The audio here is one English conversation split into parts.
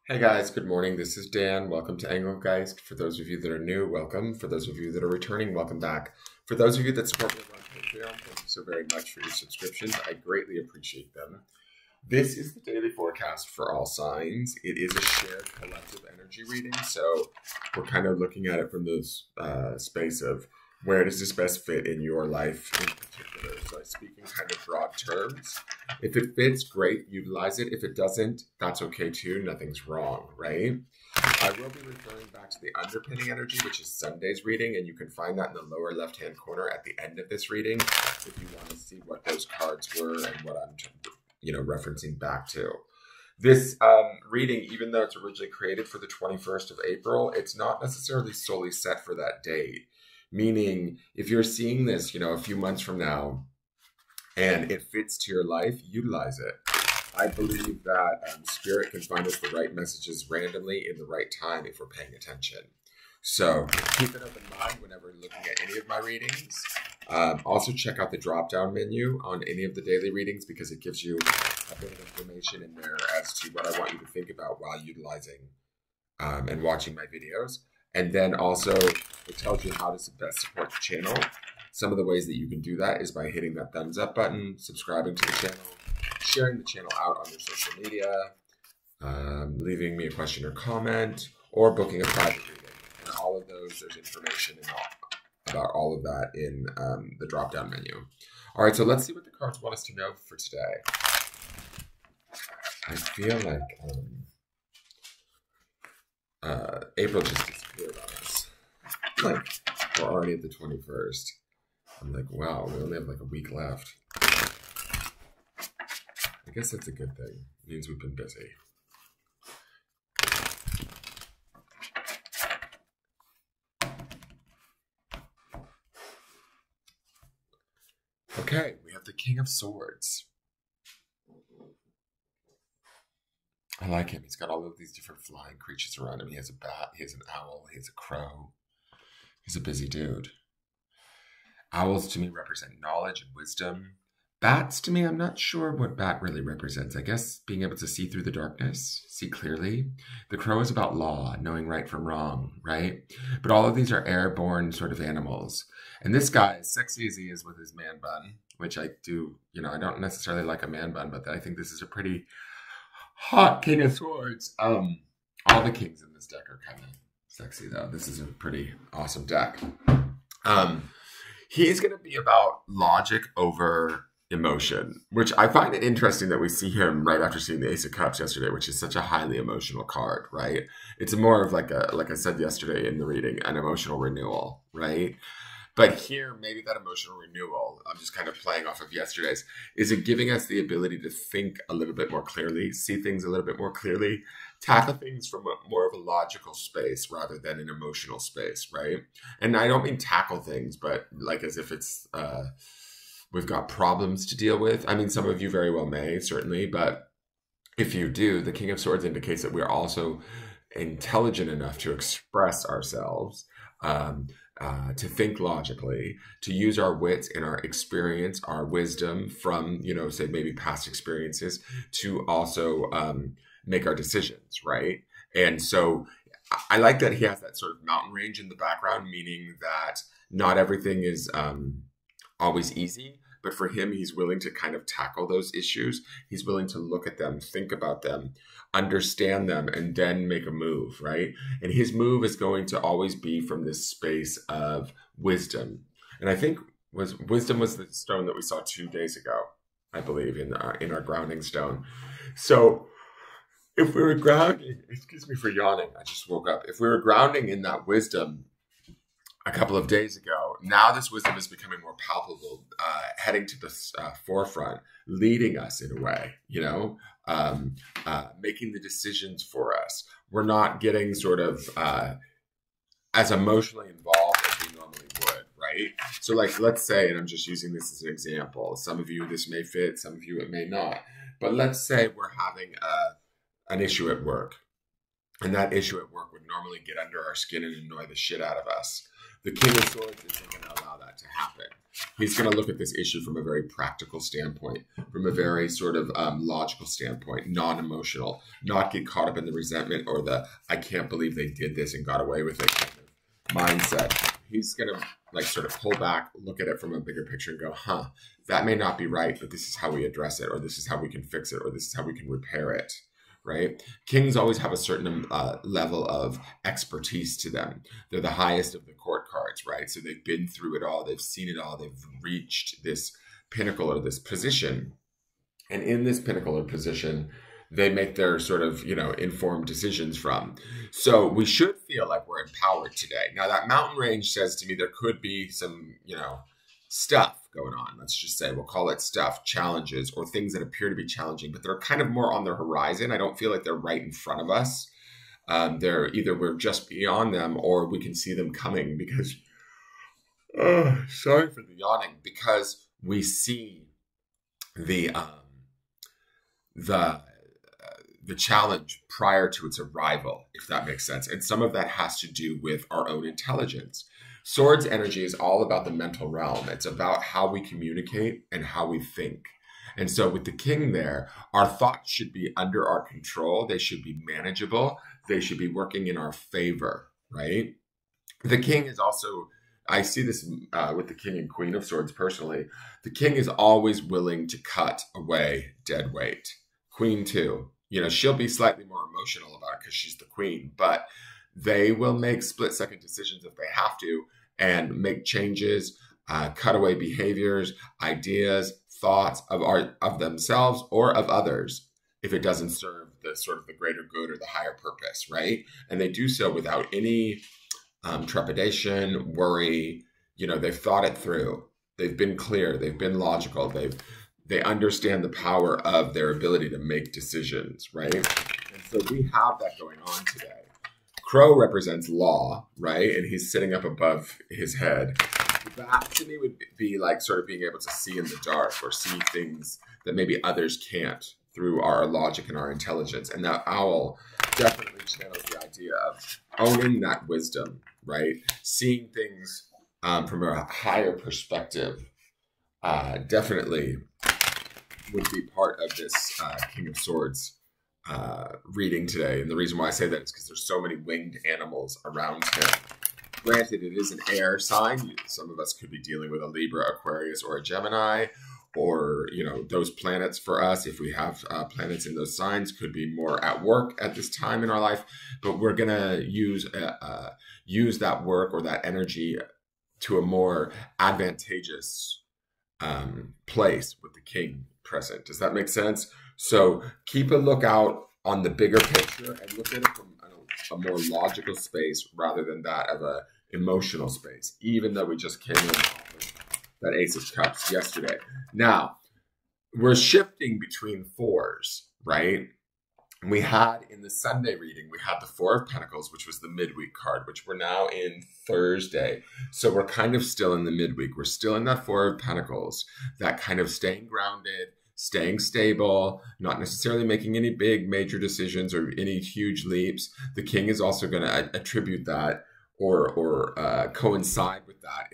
Hey guys, good morning. This is Dan. Welcome to Engelgeist. For those of you that are new, welcome. For those of you that are returning, welcome back. For those of you that support me on Patreon, thank you so very much for your subscriptions. I greatly appreciate them. This is the daily forecast for all signs. It is a shared collective energy reading, so we're kind of looking at it from this space of where does this best fit in your life in particular. So I speak in kind of broad terms. If it fits, great, utilize it. If it doesn't, that's okay too. Nothing's wrong, right? I will be referring back to the underpinning energy, which is Sunday's reading, and you can find that in the lower left-hand corner at the end of this reading if you want to see what those cards were and what I'm referencing back to. This reading, even though it's originally created for the 21st of April, it's not necessarily solely set for that date. Meaning, if you're seeing this, a few months from now, and it fits to your life, utilize it. I believe that Spirit can find us the right messages randomly in the right time if we're paying attention. So keep an open mind whenever looking at any of my readings. Also check out the drop-down menu on any of the daily readings because it gives you a bit of information in there as to what I want you to think about while utilizing and watching my videos. And then also it tells you how to best support the channel. Some of the ways that you can do that is by hitting that thumbs up button, subscribing to the channel, sharing the channel out on your social media, leaving me a question or comment, or booking a private reading. And all of those, there's information about all of that in the drop-down menu. All right, so let's see what the cards want us to know for today. I feel like April just disappeared on us. Like, we're already at the 21st. I'm like, wow, we only have like a week left. I guess that's a good thing. It means we've been busy. Okay, we have the King of Swords. I like him. He's got all of these different flying creatures around him. He has a bat, he has an owl, he has a crow. He's a busy dude. Owls to me represent knowledge and wisdom. Bats to me, I'm not sure what bat really represents. I guess being able to see through the darkness, see clearly. The crow is about law, knowing right from wrong, right? But all of these are airborne sort of animals. And this guy, as sexy as he is with his man bun, which I do, I don't necessarily like a man bun, but I think this is a pretty hot King of Swords. All the kings in this deck are kind of sexy, though. This is a pretty awesome deck. He's going to be about logic over emotion, which I find it interesting that we see him right after seeing the Ace of Cups yesterday, which is such a highly emotional card, right? It's more of like I said yesterday in the reading, an emotional renewal, right? But here, maybe that emotional renewal, I'm just kind of playing off of yesterday's, is it giving us the ability to think a little bit more clearly, see things a little bit more clearly, tackle things from more of a logical space rather than an emotional space, right? And I don't mean tackle things, but like as if it's, we've got problems to deal with. I mean, some of you very well may, certainly, but if you do, the King of Swords indicates that we're also intelligent enough to express ourselves, to think logically, to use our wits and our experience, our wisdom from, say maybe past experiences to also make our decisions, right? And so I like that he has that sort of mountain range in the background, meaning that not everything is always easy, but for him, he's willing to kind of tackle those issues. He's willing to look at them, think about them, understand them, and then make a move, right? And his move is going to always be from this space of wisdom. And I think wisdom was the stone that we saw 2 days ago, I believe, in our grounding stone. So if we were grounding, excuse me for yawning, I just woke up. If we were grounding in that wisdom a couple of days ago, now this wisdom is becoming more palpable, heading to the forefront, leading us in a way, making the decisions for us. We're not getting sort of as emotionally involved as we normally would, right? So like, let's say, and I'm just using this as an example, some of you this may fit, some of you it may not, but let's say we're having an issue at work, and that issue at work would normally get under our skin and annoy the shit out of us. The King of Swords isn't going to allow that that to happen. He's going to look at this issue from a very practical standpoint, from a very sort of logical standpoint, non-emotional, not get caught up in the resentment or the, I can't believe they did this and got away with it kind of mindset. He's going to like sort of pull back, look at it from a bigger picture and go, that may not be right, but this is how we address it, or this is how we can fix it, or this is how we can repair it. Right? Kings always have a certain level of expertise to them. They're the highest of the court cards, right? So they've been through it all. They've seen it all. They've reached this pinnacle or this position. And in this pinnacle or position, they make their sort of, informed decisions from. So we should feel like we're empowered today. Now, that mountain range says to me there could be some, stuff going on. Let's just say, we'll call it stuff, challenges, or things that appear to be challenging, but they're kind of more on the horizon. I don't feel like they're right in front of us. They're either we're just beyond them or we can see them coming because, sorry for the yawning, because we see the challenge prior to its arrival, if that makes sense. And some of that has to do with our own intelligence. Swords energy is all about the mental realm. It's about how we communicate and how we think. And so with the king there, our thoughts should be under our control. They should be manageable. They should be working in our favor, right? The king is also, I see this with the king and queen of swords personally. The king is always willing to cut away dead weight. Queen too. She'll be slightly more emotional about it because she's the queen, but they will make split-second decisions if they have to and make changes, cut away behaviors, ideas, thoughts of themselves or of others if it doesn't serve the sort of the greater good or the higher purpose, right? And they do so without any trepidation, worry. They've thought it through. They've been clear. They've been logical. They understand the power of their ability to make decisions, right? And so we have that going on today. Crow represents law, right? And he's sitting up above his head. That to me would be like sort of being able to see in the dark or see things that maybe others can't through our logic and our intelligence. And that owl definitely channels the idea of owning that wisdom, right? Seeing things from a higher perspective definitely would be part of this King of Swords reading today. And the reason why I say that is because there's so many winged animals around him. Granted, it is an air sign. Some of us could be dealing with a Libra, Aquarius, or a Gemini, or, those planets for us, if we have planets in those signs, could be more at work at this time in our life. But we're going to use that work or that energy to a more advantageous place with the king present. Does that make sense? So keep a lookout on the bigger picture and look at it from a more logical space rather than that of a emotional space, even though we just came in off of that Ace of Cups yesterday. Now, we're shifting between fours, right? We had in the Sunday reading, we had the Four of Pentacles, which was the midweek card, which we're now in Thursday. So we're kind of still in the midweek. We're still in that Four of Pentacles, that kind of staying grounded, staying stable, not necessarily making any big major decisions or any huge leaps. The king is also going to attribute that or coincide with that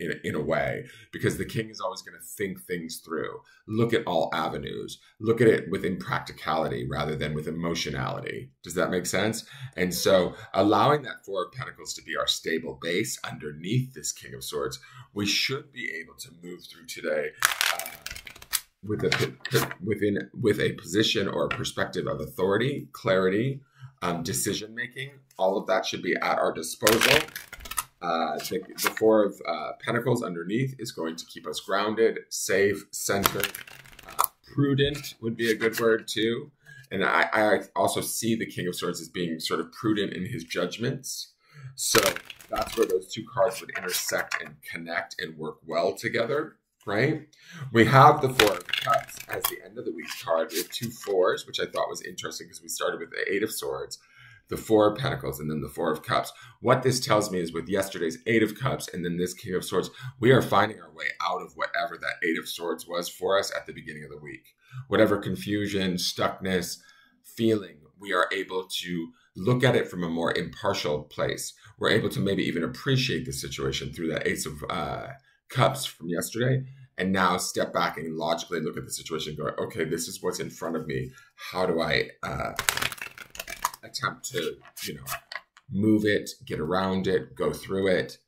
in a way, because the king is always going to think things through, look at all avenues, look at it within practicality rather than with emotionality. Does that make sense? And so allowing that Four of Pentacles to be our stable base underneath this King of Swords, we should be able to move through today with a position or a perspective of authority, clarity, decision making. All of that should be at our disposal. The Four of Pentacles underneath is going to keep us grounded, safe, centered. Prudent would be a good word too. And I also see the King of Swords as being sort of prudent in his judgments. So that's where those two cards would intersect and connect and work well together, right? We have the Four of Cups as the end of the week card. We have two fours, which I thought was interesting because we started with the Eight of Swords, the Four of Pentacles, and then the Four of Cups. What this tells me is with yesterday's Eight of Cups and then this King of Swords, we are finding our way out of whatever that Eight of Swords was for us at the beginning of the week. Whatever confusion, stuckness, feeling, we are able to look at it from a more impartial place. We're able to maybe even appreciate the situation through that Ace of Cups from yesterday, and now step back and logically look at the situation and go, okay, this is what's in front of me. How do I attempt to, move it, get around it, go through it?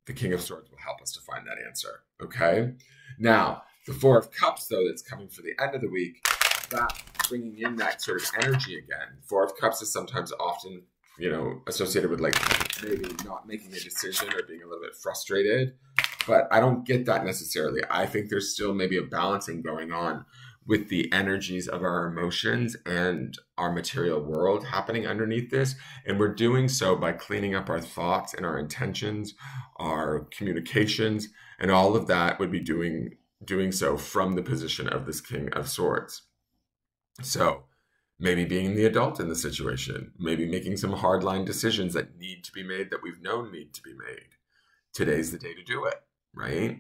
The King of Swords will help us to find that answer, okay? Now, the Four of Cups, though, that's coming for the end of the week, that bringing in that sort of energy again. Four of Cups is sometimes often, associated with like maybe not making a decision or being a little bit frustrated. But I don't get that necessarily. I think there's still maybe a balancing going on with the energies of our emotions and our material world happening underneath this. And we're doing so by cleaning up our thoughts and our intentions, our communications, and all of that would be doing so from the position of this King of Swords. So maybe being the adult in the situation, maybe making some hardline decisions that need to be made, that we've known need to be made. Today's the day to do it. Right?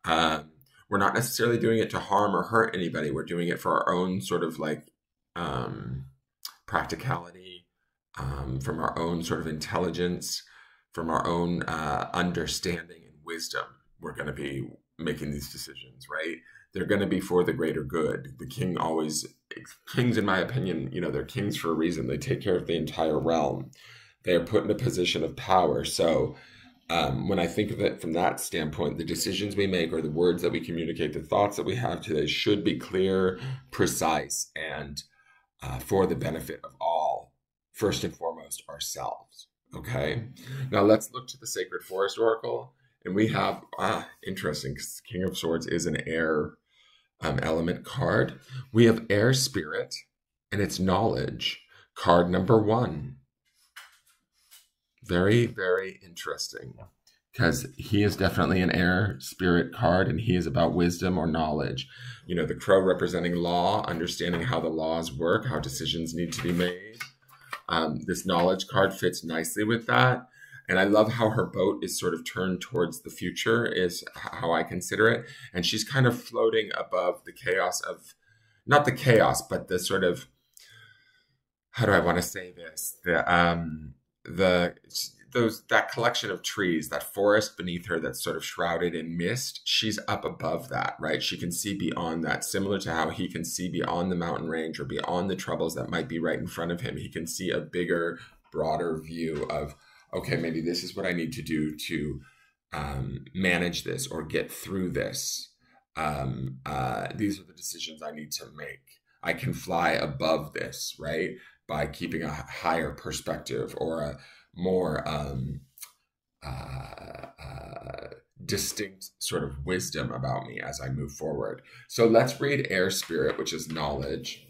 We're not necessarily doing it to harm or hurt anybody. We're doing it for our own sort of like practicality, from our own sort of intelligence, from our own understanding and wisdom. We're going to be making these decisions, right? They're going to be for the greater good. Kings, in my opinion, they're kings for a reason. They take care of the entire realm. They are put in a position of power. So when I think of it from that standpoint, the decisions we make or the words that we communicate, the thoughts that we have today should be clear, precise, and for the benefit of all, first and foremost, ourselves. Okay? Now let's look to the Sacred Forest Oracle. And we have, interesting, because King of Swords is an air element card. We have Air Spirit, and it's knowledge. Card number 1. Very, very interesting, because he is definitely an air spirit card, and he is about wisdom or knowledge. The crow representing law, understanding how the laws work, how decisions need to be made. This knowledge card fits nicely with that. And I love how her boat is sort of turned towards the future, is how I consider it. And she's kind of floating above the chaos of, not the chaos, but the sort of, how do I want to say this? That collection of trees, that forest beneath her that's sort of shrouded in mist, she's up above that, right? She can see beyond that, similar to how he can see beyond the mountain range or beyond the troubles that might be right in front of him. He can see a bigger, broader view of, okay, maybe this is what I need to do to manage this or get through this. These are the decisions I need to make. I can fly above this, right? By keeping a higher perspective or a more distinct sort of wisdom about me as I move forward. So let's read Air Spirit, which is knowledge.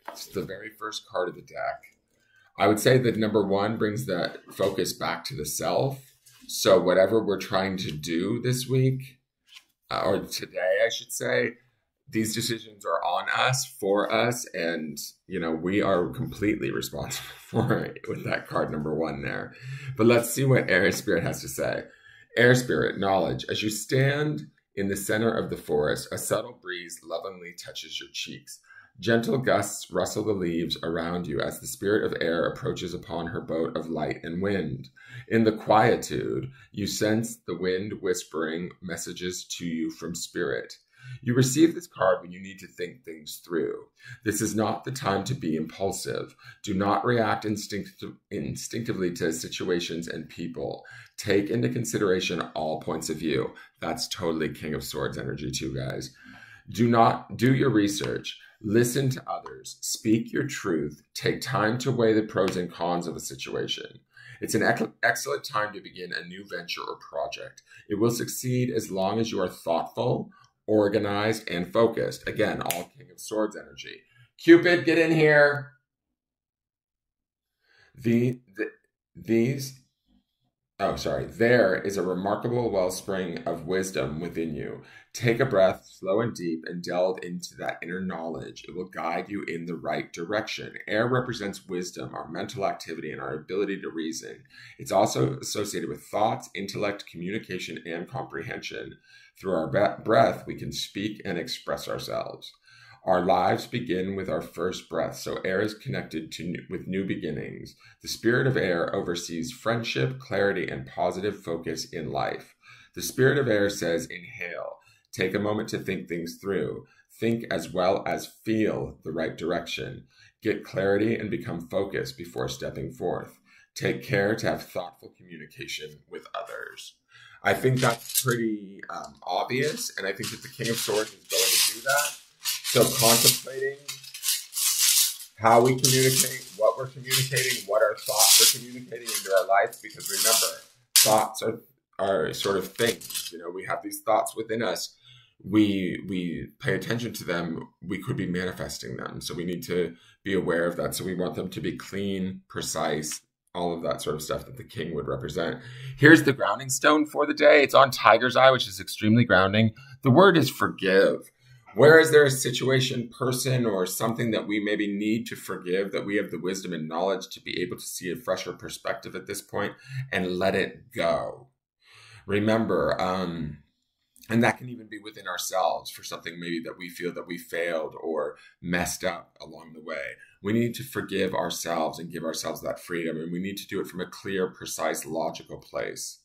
It's the very first card of the deck. I would say that number 1 brings that focus back to the self. So whatever we're trying to do this week, or today, I should say, these decisions are on us, for us, and, we are completely responsible for it with that card number 1 there. But let's see what Air Spirit has to say. Air Spirit, knowledge. As you stand in the center of the forest, a subtle breeze lovingly touches your cheeks. Gentle gusts rustle the leaves around you as the spirit of air approaches upon her boat of light and wind. In the quietude, you sense the wind whispering messages to you from spirit. You receive this card when you need to think things through. This is not the time to be impulsive. Do not react instinctively to situations and people. Take into consideration all points of view. That's totally King of Swords energy too, guys. Do your research. Listen to others. Speak your truth. Take time to weigh the pros and cons of a situation. It's an excellent time to begin a new venture or project. It will succeed as long as you are thoughtful, organized, and focused. Again, all King of Swords energy. Cupid, get in here. There is a remarkable wellspring of wisdom within you. Take a breath, slow and deep, and delve into that inner knowledge. It will guide you in the right direction. Air represents wisdom, our mental activity, and our ability to reason. It's also associated with thoughts, intellect, communication, and comprehension. Through our breath, we can speak and express ourselves. Our lives begin with our first breath, so air is connected with new beginnings. The spirit of air oversees friendship, clarity, and positive focus in life. The spirit of air says, inhale. Take a moment to think things through. Think as well as feel the right direction. Get clarity and become focused before stepping forth. Take care to have thoughtful communication with others. I think that's pretty obvious, and I think that the King of Swords is going to do that. So contemplating how we communicate, what we're communicating, what our thoughts are communicating into our life, because remember, thoughts are sort of things. You know, we have these thoughts within us. We pay attention to them, we could be manifesting them. So we need to be aware of that. So we want them to be clean, precise, all of that sort of stuff that the king would represent. Here's the grounding stone for the day. It's on Tiger's Eye, which is extremely grounding. The word is forgive. Where is there a situation, person, or something that we maybe need to forgive, that we have the wisdom and knowledge to be able to see a fresher perspective at this point and let it go? Remember, and that can even be within ourselves for something maybe that we feel that we failed or messed up along the way. We need to forgive ourselves and give ourselves that freedom. And we need to do it from a clear, precise, logical place,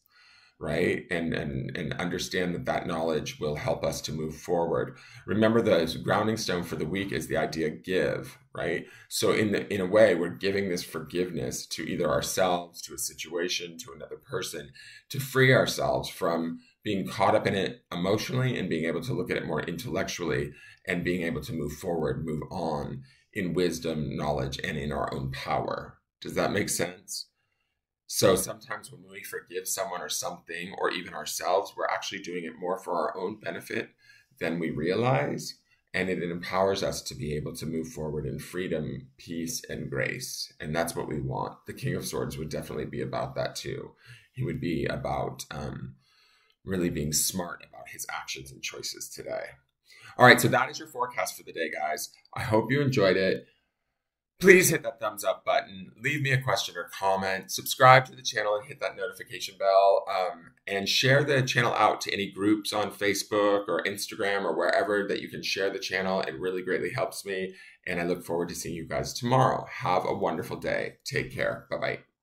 right? And understand that that knowledge will help us to move forward. Remember, the grounding stone for the week is the idea give, right? So in a way, we're giving this forgiveness to either ourselves, to a situation, to another person, to free ourselves from being caught up in it emotionally and being able to look at it more intellectually and being able to move forward, move on in wisdom, knowledge, and in our own power. Does that make sense? So sometimes when we forgive someone or something, or even ourselves, we're actually doing it more for our own benefit than we realize. And it empowers us to be able to move forward in freedom, peace, and grace. And that's what we want. The King of Swords would definitely be about that too. He would be about really being smart about his actions and choices today. All right, so that is your forecast for the day, guys. I hope you enjoyed it. Please hit that thumbs up button, leave me a question or comment, subscribe to the channel and hit that notification bell, and share the channel out to any groups on Facebook or Instagram or wherever that you can share the channel. It really greatly helps me, and I look forward to seeing you guys tomorrow. Have a wonderful day. Take care. Bye-bye.